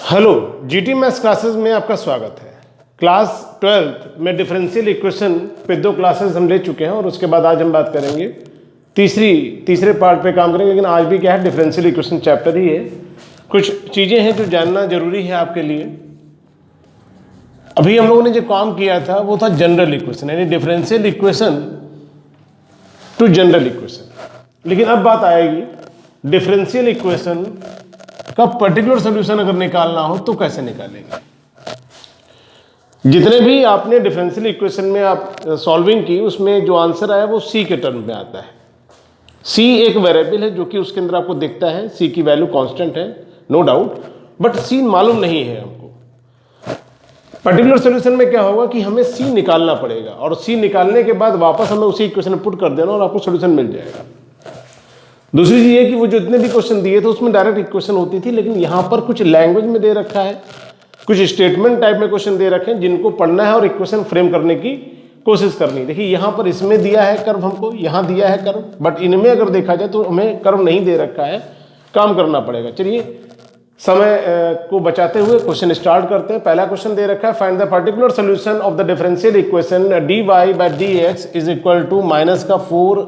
Hello, GT maths classes में आपका स्वागत है। क्लास 12 में डिफरेंशियल इक्वेशन पे 2 क्लासेस हम ले चुके हैं और उसके बाद आज हम बात करेंगे तीसरे पार्ट पे काम करेंगे। लेकिन आज भी क्या है, डिफरेंशियल इक्वेशन चैप्टर ही है। कुछ चीज़ें हैं जो जानना जरूरी है आपके लिए। अभी हम लोगों ने जो काम किया था वो था जनरल इक्वेशन, यानी differential equation two general equation. लेकिन अब बात आएगी डिफरेंशियल इक्वेशन का पर्टिकुलर सोल्यूशन अगर निकालना हो तो कैसे निकालेंगे। जितने भी आपने डिफरेंशियल इक्वेशन में आप सॉल्विंग की उसमें जो आंसर आया वो सी के टर्म में आता है। सी एक वेरिएबल है जो कि उसके अंदर आपको दिखता है, सी की वैल्यू कांस्टेंट है, नो डाउट, बट सी मालूम नहीं है हमको। पर्टिकुलर सोल्यूशन में क्या होगा कि हमें सी निकालना पड़ेगा और सी निकालने के बाद वापस हमें उसी इक्वेशन में पुट कर देना और आपको सोल्यूशन मिल जाएगा। दूसरी चीज ये कि वो जो इतने भी क्वेश्चन दिए थे उसमें डायरेक्ट इक्वेशन होती थी, लेकिन यहां पर कुछ लैंग्वेज में दे रखा है, कुछ स्टेटमेंट टाइप में क्वेश्चन दे रखे हैं जिनको पढ़ना है और इक्वेशन फ्रेम करने की कोशिश करनी है। देखिए यहां पर इसमें दिया है कर्व, हमको यहां दिया है कर्व, बट इनमें अगर देखा जाए तो हमें कर्व नहीं दे रखा है, काम करना पड़ेगा। चलिए समय को बचाते हुए क्वेश्चन स्टार्ट करते हैं। पहला क्वेश्चन दे रखा है, find the particular solution of the differential equation dy by dx is equal to minus का 4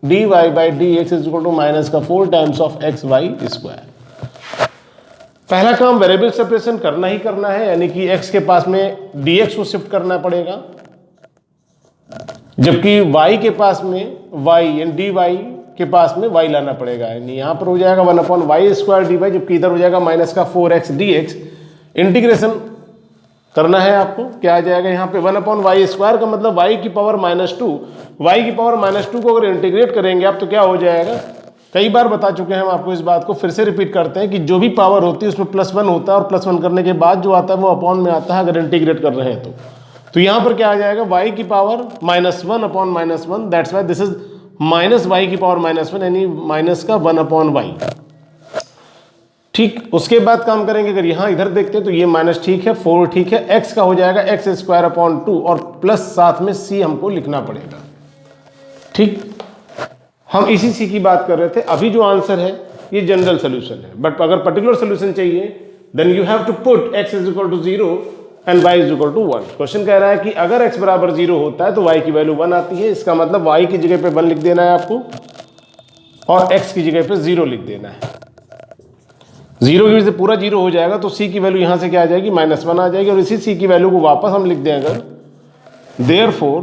dy by dx is equal to minus का 4 times of x y square. पहला काम वेरिएबल सेपरेशन करना ही करना है, यानी कि x के पास में dx को शिफ्ट करना पड़ेगा, जबकि y के पास में y यानी dy के पास में y लाना पड़ेगा। यानी यहां पर हो जाएगा 1/y स्क्वायर dy, जबकि इधर हो जाएगा माइनस का 4x dx। इंटीग्रेशन करना है आपको, क्या आ जाएगा यहाँ पे 1/y स्क्वायर का मतलब y की पावर -2, y की पावर -2 को अगर इंटीग्रेट करेंगे आप तो क्या हो जाएगा। कई बार बता चुके हैं हम आपको, इस बात को फिर से रिपीट करते हैं कि जो भी पावर होती है उसमें +1 होता है और +1 करने के बाद जो आता है वो अपॉन में आता है अगर इंटीग्रेट कर रहे हैं तो यहाँ पर क्या आ जाएगा y की power -1/-1, that's why this is -y की पावर -1 यानी माइनस का 1/y। ठीक, उसके बाद काम करेंगे, अगर यहाँ इधर देखते हैं तो ये माइनस ठीक है, 4 ठीक है, x का हो जाएगा x² और प्लस साथ में c हमको लिखना पड़ेगा। ठीक, हम इसी c की बात कर रहे थे। अभी जो आंसर है ये जनरल सोल्यूशन है, बट अगर पर्टिकुलर सोल्यूशन चाहिए then you have to put x is equal to 0 and y is equal to 1। Question कह रहा है कि अगर x बराबर 0 होता है तो y की वैल्यू 1 आती है। इसका मतलब y की जगह पे 1 लिख देना है आपको और x की जगह पे 0 लिख देना है। 0 की वजह से पूरा 0 हो जाएगा तो c की वैल्यू यहां से क्या आ जाएगी, -1 आ जाएगी। और इसी c की वैल्यू को वापस हम लिख दें अगर, therefore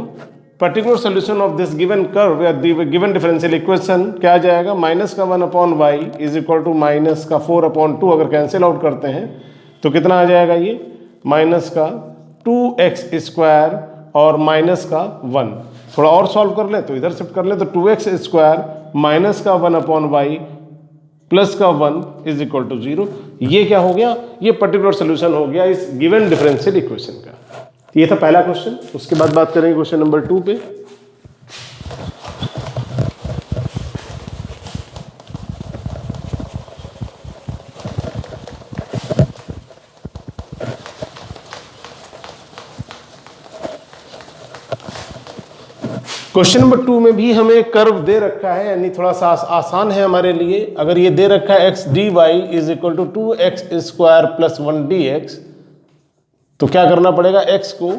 particular solution of this given curve या गिवन डिफरेंशियल इक्वेशन क्या आ जाएगा, माइनस का 1/y is equal to minus का 4/2। अगर कैंसिल आउट करते हैं तो कितना आ जाएगा, ये माइनस का 2x स्क्वायर और माइनस का 1। थोड़ा और सॉल्व कर ले तो इधर शिफ्ट कर ले तो 2x स्क्वायर माइनस का 1/y प्लस का 1 इज इक्वल टू 0। ये क्या हो गया, ये पर्टिकुलर सोल्यूशन हो गया इस गिवन डिफरेंशियल इक्वेशन का। ये था पहला क्वेश्चन। उसके बाद बात करेंगे क्वेश्चन नंबर 2 पे। क्वेश्चन नंबर 2 में भी हमें कर्व दे रखा है, यानी थोड़ा सा आसान है हमारे लिए। अगर ये दे रखा है x dy is equal to 2x square plus 1 dx, तो क्या करना पड़ेगा, x को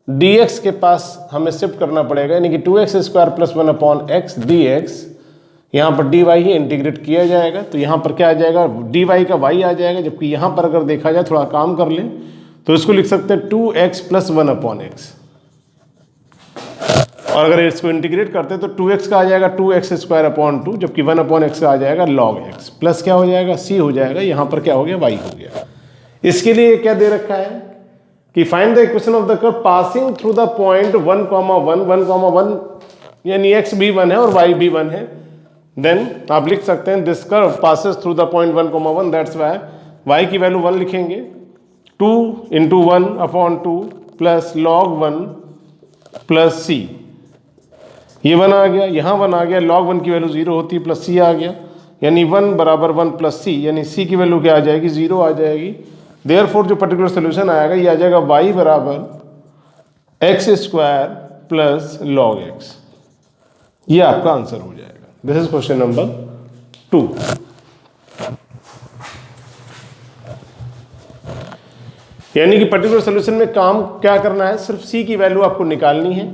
dx के पास हमें शिफ्ट करना पड़ेगा, यानी कि 2x square plus 1/x dx। यहाँ पर dy ही इंटीग्रेट किया जाएगा तो यहाँ पर क्या आ जाएगा, dy का y आ जाएगा। जबकि यहाँ पर अगर देखा जाए, थोड़ा काम कर लें तो इसको लिख सकते हैं 2x प्लस 1/x, और अगर इसको इंटीग्रेट करते हैं तो 2x का आ जाएगा 2x²/2, जबकि 1/x का आ जाएगा log x, प्लस क्या हो जाएगा, c हो जाएगा। यहाँ पर क्या हो गया, y हो गया। इसके लिए क्या दे रखा है कि find the equation of the curve passing through the point 1,1 यानी x भी 1 है और y भी 1 है। देन आप लिख सकते हैं this curve passes through the point 1,1, that's why y की वैल्यू 1 लिखेंगे, 2 × 1/2 प्लस log 1 प्लस c। ये 1 आ गया, यहाँ 1 आ गया, log 1 की वैल्यू 0 होती है, प्लस c आ गया, यानी 1 बराबर 1 प्लस c, यानी c की वैल्यू क्या आ जाएगी, 0 आ जाएगी। देयरफॉर जो पर्टिकुलर सोल्यूशन आएगा ये आ जाएगा y बराबर x² प्लस log x। ये आपका आंसर हो जाएगा। This is question number 2। यानी कि पर्टिकुलर सोल्यूशन में काम क्या करना है, सिर्फ सी की वैल्यू आपको निकालनी है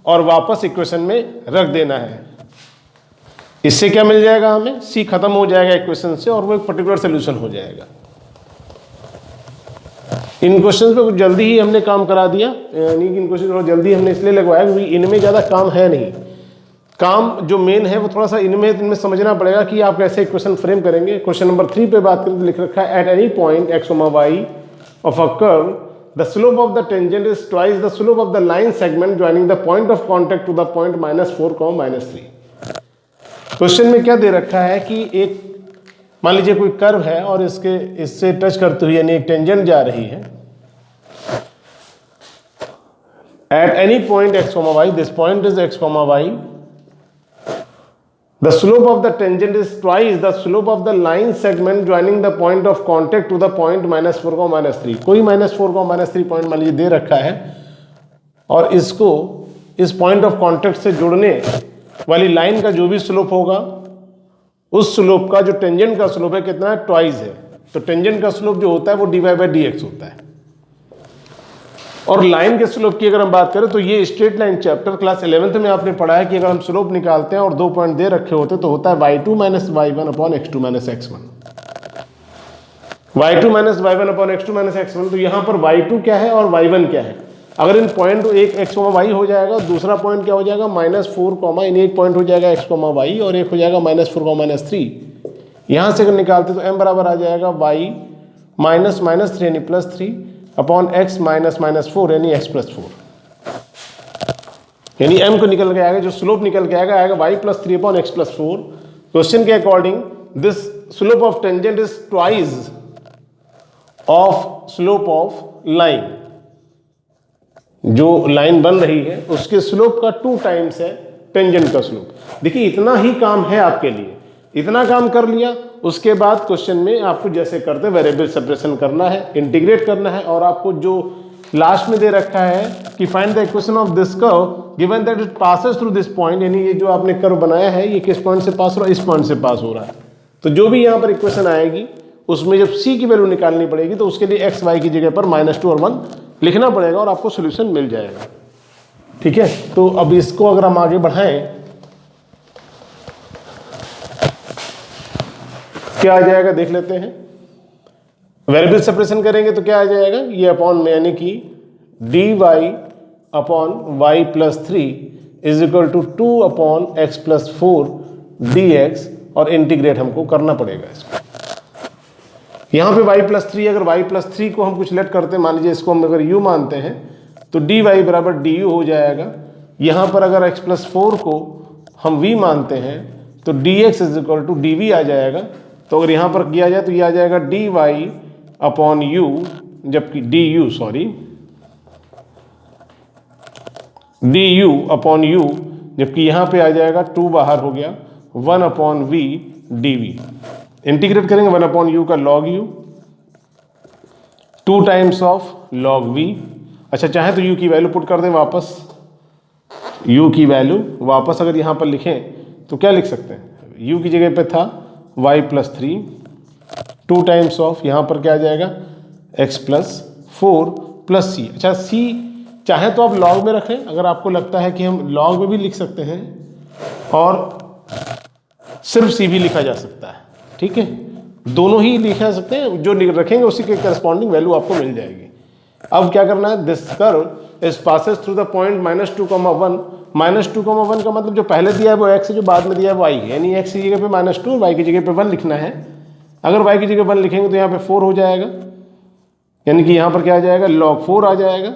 और वापस इक्वेशन में रख देना है। इससे क्या मिल जाएगा, हमें सी खत्म हो जाएगा इक्वेशन से और वो एक पर्टिकुलर सोल्यूशन हो जाएगा। इन क्वेश्चंस पे कुछ जल्दी ही हमने काम करा दिया, यानी कि इन क्वेश्चन थोड़ा जल्दी हमने इसलिए लगवाया क्योंकि इनमें ज़्यादा काम है नहीं। काम जो मेन है वो थोड़ा सा इनमें समझना पड़ेगा कि आप कैसे इक्वेशन फ्रेम करेंगे। क्वेश्चन नंबर 3 पे बात करें तो लिख रखा है at any point x, y of a curve the slope of the tangent is twice the slope of the line segment joining the point of contact to the point -4, -3। Question में क्या दे रखा है कि एक मान लीजिए कोई कर्व है और इससे टच करते हुए यानी एक टेंजेंट जा रही है at any point x, y, this point is x, y, the slope of the tangent is twice the slope of the line segment joining the point of contact to the point -4, -3। कोई -4, -3 point मान लीजिए दे रखा है और इसको इस point of contact से जुड़ने वाली लाइन का जो भी स्लोप होगा उस स्लोप का जो टेंजेंट का स्लोप है कितना है, ट्वाइस है। तो टेंजेंट का स्लोप जो होता है वो dy/dx होता है। और लाइन के स्लोप की अगर हम बात करें तो ये straight line chapter class 11th में आपने पढ़ा है कि अगर हम स्लोप निकालते हैं और 2 पॉइंट दे रखे होते तो होता है y2 - y1 upon x2 - x1। y2 - y1 upon x2 - x1। तो यहाँ पर y2 क्या है और y1 क्या है। अगर इन पॉइंट एक x, y हो जाएगा, दूसरा पॉइंट क्या हो जाएगा -4, इन एक पॉइंट हो जाएगा x, y और एक हो जाएगा -4, -3। यहाँ से अगर निकालते तो m बराबर आ जाएगा y -3 यानी +3 अपॉन x -4 यानी x+4। यानी m को निकल के आएगा, जो स्लोप निकल के आएगा y +3 अपॉन x+4। क्वेश्चन के according this slope of tangent is twice of slope of line. जो लाइन बन रही है उसके स्लोप का 2 टाइम्स है टेंजेंट का स्लोप। देखिए इतना ही काम है आपके लिए, इतना काम कर लिया। उसके बाद क्वेश्चन में आपको जैसे करते वेरिएबल सेपरेशन करना है, इंटीग्रेट करना है और आपको जो लास्ट में दे रखा है कि find the equation of this curve given that it passes through this point, यानी ये जो आपने कर्व बनाया है ये किस पॉइंट से पास हो रहा है, इस पॉइंट से पास हो रहा है। तो जो भी यहाँ पर इक्वेशन आएगी उसमें जब c की वैल्यू निकालनी पड़ेगी तो उसके लिए x, y की जगह पर -2 और 1 लिखना पड़ेगा और आपको सोल्यूशन मिल जाएगा। ठीक है, तो अब इसको अगर हम आगे बढ़ाएं क्या आ जाएगा देख लेते हैं। वेरिएबल सेपरेशन करेंगे तो क्या आ जाएगा, ये अपॉन में यानी कि dy upon y +3 is equal to 2 upon x+4 dx और इंटीग्रेट हमको करना पड़ेगा इसको। यहाँ पे y+3, अगर y+3 को हम कुछ लेट करते हैं, मान लीजिए इसको हम अगर u मानते हैं तो dy बराबर du हो जाएगा। यहाँ पर अगर x+4 को हम v मानते हैं तो dx is equal to dv आ जाएगा। तो अगर यहाँ पर किया जाए तो ये आ जाएगा dy अपॉन u, जबकि du अपॉन u, जबकि यहाँ पे आ जाएगा 2 बाहर हो गया 1 अपॉन v dv। इंटीग्रेट करेंगे 1 अपॉन u का log u 2 times of log v। अच्छा चाहे तो u की वैल्यू पुट कर दें वापस, u की वैल्यू वापस अगर यहाँ पर लिखें तो क्या लिख सकते हैं, u की जगह पे था y+3 2 टाइम्स ऑफ यहाँ पर क्या आ जाएगा x+4 प्लस c। अच्छा c चाहे तो आप log में रखें, अगर आपको लगता है कि हम log में भी लिख सकते हैं और सिर्फ c भी लिखा जा सकता है। ठीक है, दोनों ही लिखा जा सकते हैं, जो रखेंगे उसी के करस्पॉन्डिंग वैल्यू आपको मिल जाएगी। अब क्या करना है, this curve is passes through the point -2, 1 -2, 1 का मतलब जो पहले दिया है वो x है, जो बाद में दिया है वो y है, यानी x की जगह पे -2 और y की जगह पे 1 लिखना है। अगर y की जगह 1 लिखेंगे तो यहाँ पे 4 हो जाएगा, यानी कि यहाँ पर क्या आ जाएगा log 4 आ जाएगा,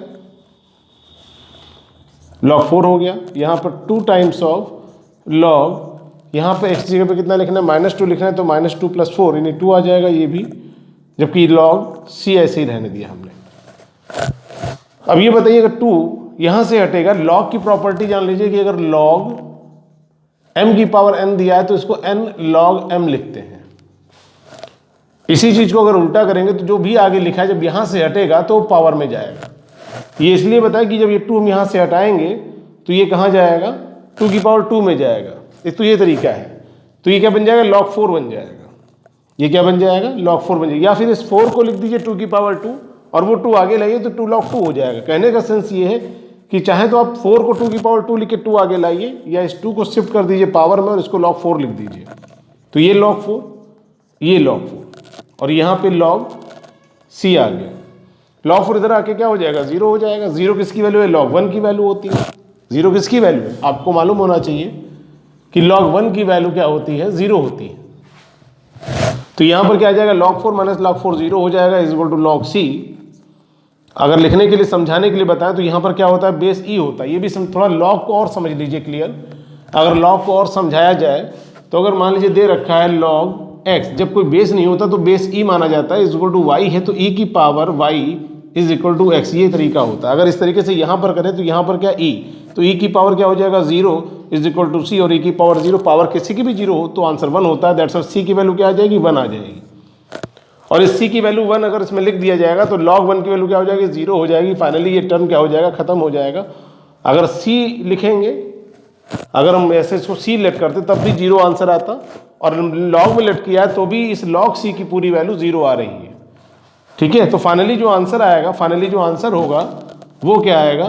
log 4 हो गया। यहाँ पर 2 टाइम्स ऑफ log, यहाँ पे x की जगह पे कितना लिखना है -2 लिखना है तो -2 + 4 यानी 2 आ जाएगा ये भी, जबकि log c ऐसे ही रहने दिया हमने। अब ये बताइए अगर 2 यहाँ से हटेगा, log की प्रॉपर्टी जान लीजिए कि अगर log m की पावर n दिया है तो इसको n log m लिखते हैं। इसी चीज को अगर उल्टा करेंगे तो जो भी आगे लिखा है जब यहाँ से हटेगा तो पावर में जाएगा। ये इसलिए बताया कि जब ये 2 हम यहाँ से हटाएंगे तो ये कहाँ जाएगा, 2 की पावर 2 में जाएगा। तो ये तरीका है, तो ये क्या बन जाएगा log 4 बन जाएगा। ये क्या बन जाएगा log 4 बन जाएगा, या फिर इस 4 को लिख दीजिए 2 की पावर 2 और वो 2 आगे लाइए तो 2 log 2 हो जाएगा। कहने का सेंस ये है कि चाहे तो आप 4 को 2 की पावर 2 लिख के 2 आगे लाइए, या इस 2 को शिफ्ट कर दीजिए पावर में और इसको log 4 लिख दीजिए। तो ये log 4, ये log 4 और यहाँ पे log c आ गया। log 4 इधर आके क्या हो जाएगा, 0 हो जाएगा। 0 किसकी वैल्यू है, log 1 की वैल्यू होती है। 0 किसकी वैल्यू है, आपको मालूम होना चाहिए कि log 1 की वैल्यू क्या होती है, 0 होती है। तो यहाँ पर क्या आ जाएगा, log 4 माइनस log 4 0 हो जाएगा, is equal to log c। अगर लिखने के लिए समझाने के लिए बताएं तो यहाँ पर क्या होता है, बेस e होता है। ये भी थोड़ा log को और समझ लीजिए क्लियर। अगर log को और समझाया जाए तो अगर मान लीजिए दे रखा है log x, जब कोई बेस नहीं होता तो बेस e माना जाता है, इज इक्वल टू y है तो e की power y is equal to x, ये तरीका होता है। अगर इस तरीके से यहाँ पर करें तो यहाँ पर क्या e, तो e की पावर क्या हो जाएगा 0 इज इक्वल टू c, और e की पावर 0, पावर किसी की भी 0 हो तो आंसर 1 होता है। दैट्स व्हाई c की वैल्यू क्या आ जाएगी, 1 आ जाएगी। और इस c की वैल्यू 1 अगर इसमें लिख दिया जाएगा तो log 1 की वैल्यू क्या हो जाएगी, 0 हो जाएगी। फाइनली ये टर्म क्या हो जाएगा, खत्म हो जाएगा। अगर c लिखेंगे, अगर हम ऐसे इसको c लेट करते तब भी 0 आंसर आता, और log में लेट किया तो भी इस log c की पूरी वैल्यू 0 आ रही है। ठीक है, तो फाइनली जो आंसर आएगा, फाइनली जो आंसर होगा वो क्या आएगा,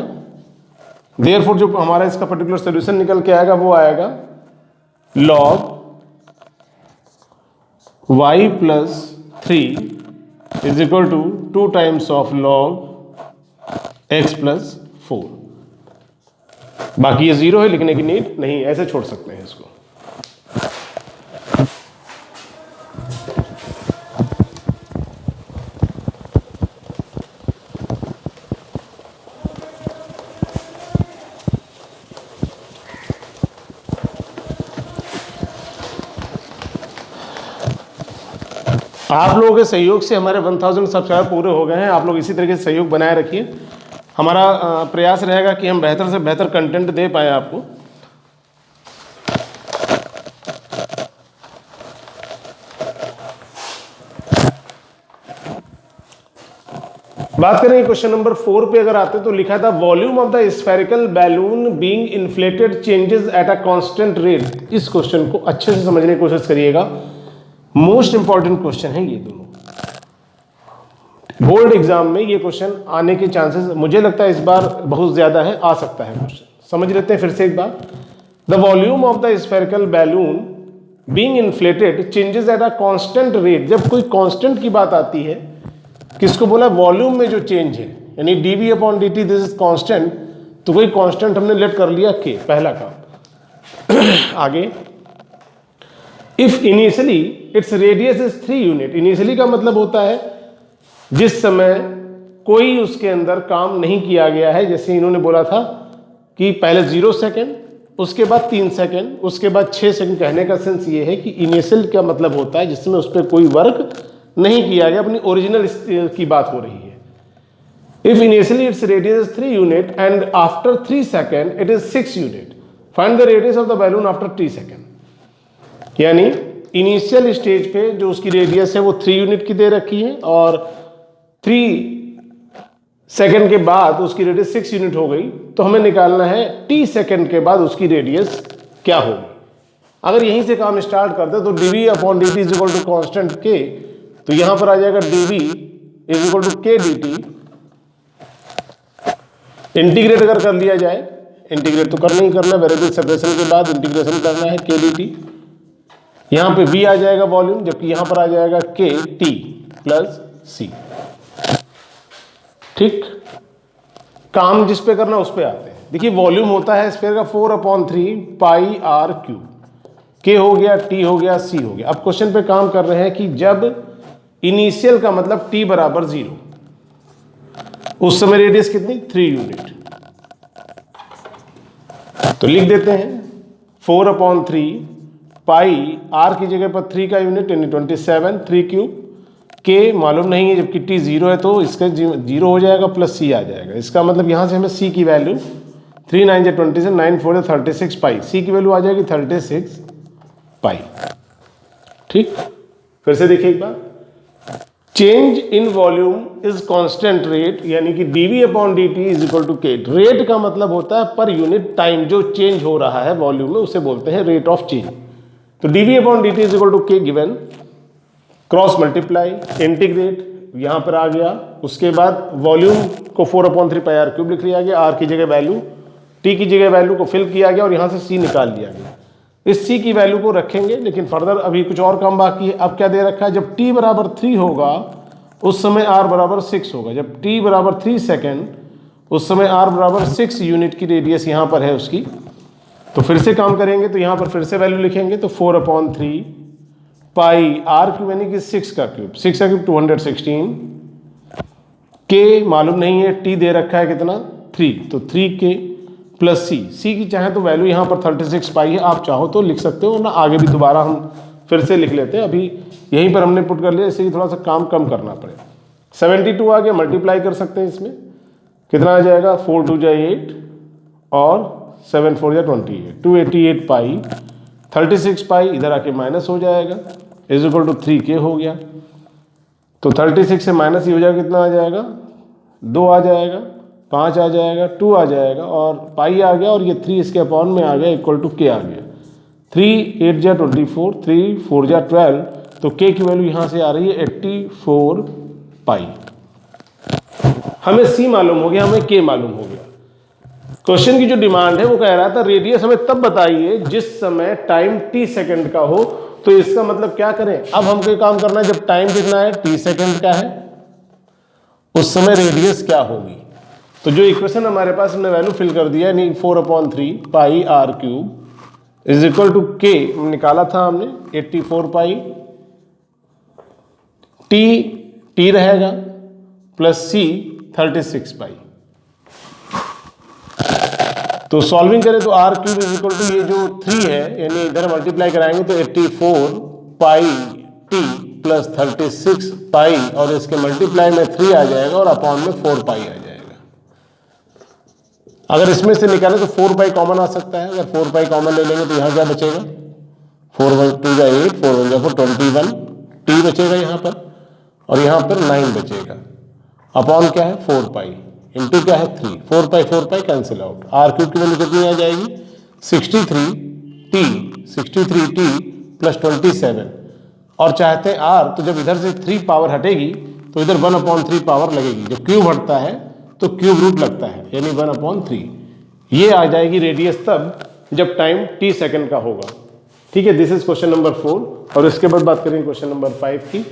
देयरफॉर जो हमारा इसका पर्टिकुलर सोल्यूशन निकल के आएगा वो आएगा log y plus 3 is equal to 2 times of log x plus 4। बाकी ये 0 है, लिखने की नीड नहीं, ऐसे छोड़ सकते हैं इसको। आप लोगों के सहयोग से हमारे 1000 सब्सक्राइबर पूरे हो गए हैं। आप लोग इसी तरीके से सहयोग बनाए रखिए। हमारा प्रयास रहेगा कि हम बेहतर से बेहतर कंटेंट दे पाए आपको। बात करें क्वेश्चन नंबर 4 पे अगर आते तो लिखा था volume of the spherical balloon being inflated changes at a constant rate. इस क्वेश्चन को अच्छे से समझने की कोशिश करिएगा, मोस्ट इंपॉर्टेंट क्वेश्चन है ये दोनों। बोर्ड एग्जाम में ये क्वेश्चन आने के चांसेस मुझे लगता है इस बार बहुत ज्यादा है, आ सकता है क्वेश्चन। समझ लेते हैं फिर से एक बार। The volume of the spherical balloon being inflated changes at a constant rate. जब कोई कांस्टेंट की बात आती है, किसको बोला, वॉल्यूम में जो चेंज है, यानी dv upon dt this is constant, तो कोई कांस्टेंट हमने लेट कर लिया k, पहला काम। आगे, if initially its radius is 3 unit. Initially का मतलब होता है जिस समय कोई उसके अंदर काम नहीं किया गया है। जैसे इन्होंने बोला था कि पहले 0 सेकेंड, उसके बाद 3 सेकेंड, उसके बाद 6 सेकेंड। कहने का सेंस ये है कि इनिशियल का मतलब होता है जिसमें उस पर कोई वर्क नहीं किया गया, अपनी ओरिजिनल की बात हो रही है। If initially its radius is 3 unit and after 3 second it is 6 unit, find the radius of the balloon after 3 second. यानी इनिशियल स्टेज पे जो उसकी रेडियस है वो 3 यूनिट की दे रखी है, और 3 सेकेंड के बाद उसकी रेडियस 6 यूनिट हो गई, तो हमें निकालना है t सेकेंड के बाद उसकी रेडियस क्या होगी। अगर यहीं से काम स्टार्ट करते तो dv upon dt is equal to constant k, तो यहां पर आ जाएगा dv is equal to k dt। Integrate अगर कर लिया जाए, इंटीग्रेट तो करना ही करना, वेरिएबल सेपरेशन के बाद इंटीग्रेशन करना है k dt। यहां पे v आ जाएगा वॉल्यूम, जबकि यहां पर आ जाएगा k t प्लस c। ठीक, काम जिस पे करना उस पे आते हैं। देखिए वॉल्यूम होता है स्फीयर का 4/3 पाई आर क्यूब, k हो गया, t हो गया, c हो गया। अब क्वेश्चन पे काम कर रहे हैं कि जब इनिशियल का मतलब t बराबर 0, उस समय रेडियस कितनी, 3 यूनिट। तो लिख देते हैं 4/3 पाई आर की जगह पर 3 का यूनिट यानी 27, 3 क्यूब, k मालूम नहीं है जबकि t 0 है तो इसका 0 हो जाएगा प्लस c आ जाएगा। इसका मतलब यहां से हमें c की वैल्यू 3 9 20 9 4 36 पाई, c की वैल्यू आ जाएगी 36 पाई। ठीक, फिर से देखिए एक बार, change in volume is constant rate, यानी कि dv upon dt is equal to k। Rate का मतलब होता है पर यूनिट टाइम जो चेंज हो रहा है वॉल्यूम में, उसे बोलते हैं रेट ऑफ चेंज। तो dv upon dt is equal to k given, cross multiply, integrate, यहाँ पर आ गया। उसके बाद वॉल्यूम को 4/3 पाई आर क्यूब लिख लिया गया, आर की जगह वैल्यू, टी की जगह वैल्यू को फिल किया गया और यहाँ से सी निकाल लिया गया। इस सी की वैल्यू को रखेंगे, लेकिन फर्दर अभी कुछ और काम बाकी है। अब क्या दे रखा है, जब टी बराबर 3 होगा उस समय आर बराबर 6 होगा। जब टी बराबर 3 सेकेंड उस समय आर बराबर 6 यूनिट की रेडियस यहाँ पर है उसकी। तो फिर से काम करेंगे, तो यहाँ पर फिर से वैल्यू लिखेंगे, तो 4/3 पाई आर क्यूब यानी कि 6 का क्यूब, 6 का क्यूब 216, के मालूम नहीं है, टी दे रखा है कितना 3, तो 3k प्लस सी की चाहे तो वैल्यू यहाँ पर 36 पाई है, आप चाहो तो लिख सकते हो ना, आगे भी दोबारा हम फिर से लिख लेते हैं। अभी यहीं पर हमने पुट कर लिया, इससे थोड़ा सा काम कम करना पड़े। 72 आ गया, मल्टीप्लाई कर सकते हैं इसमें, कितना आ जाएगा 4 2 जा 8 और 7 4 जा 28, 288 पाई 36 पाई इधर आके माइनस हो जाएगा, इज इक्वल टू 3k हो गया। तो 36 से माइनस ही हो जाएगा, कितना आ जाएगा 2 आ जाएगा, 5 आ जाएगा, 2 आ जाएगा और पाई आ गया, और ये 3 इसके अपॉन में आ गया, इक्वल टू k आ गया। 3 8 जा 24, 3 4 जा 12, तो k की वैल्यू यहाँ से आ रही है 84 पाई। हमें c मालूम हो गया, हमें k मालूम हो गया। क्वेश्चन की जो डिमांड है वो कह रहा था रेडियस हमें तब बताइए जिस समय टाइम t सेकंड का हो। तो इसका मतलब क्या करें, अब हमको ये काम करना है, जब टाइम कितना है t सेकंड का है उस समय रेडियस क्या होगी। तो जो इक्वेशन हमारे पास हमने वैल्यू फिल कर दिया, यानी 4/3 pi r cube is equal to k निकाला था हमने 84 पाई, टी रहेगा प्लस सी 36 पाई। तो सॉल्विंग करें तो r cube is equal to ये जो 3 है, यानी इधर मल्टीप्लाई कराएंगे तो 84 पाई टी प्लस 36 पाई और इसके मल्टीप्लाई में 3 आ जाएगा और अपॉन में 4 पाई आ जाएगा। अगर इसमें से निकालें तो 4 पाई कॉमन आ सकता है, अगर 4 पाई कॉमन ले लेंगे तो यहाँ क्या बचेगा 4 1 2 जा 8, 4 1 जा 4, 21 टी बचेगा यहाँ पर, और यहाँ पर 9 बचेगा। अपॉन क्या है 4 पाई, इंटू क्या है 3, 4 pi cancel out. R cube की वैल्यू कितनी आ जाएगी 63 टी प्लस 27, और चाहते हैं आर, तो जब इधर से 3 पावर हटेगी तो इधर 1/3 पावर लगेगी। जब क्यूब हटता है तो क्यूब रूट लगता है, यानी 1/3। ये आ जाएगी रेडियस तब जब टाइम t सेकंड का होगा। ठीक है, दिस इज क्वेश्चन नंबर 4। और इसके बाद बात करेंगे क्वेश्चन नंबर 5 की।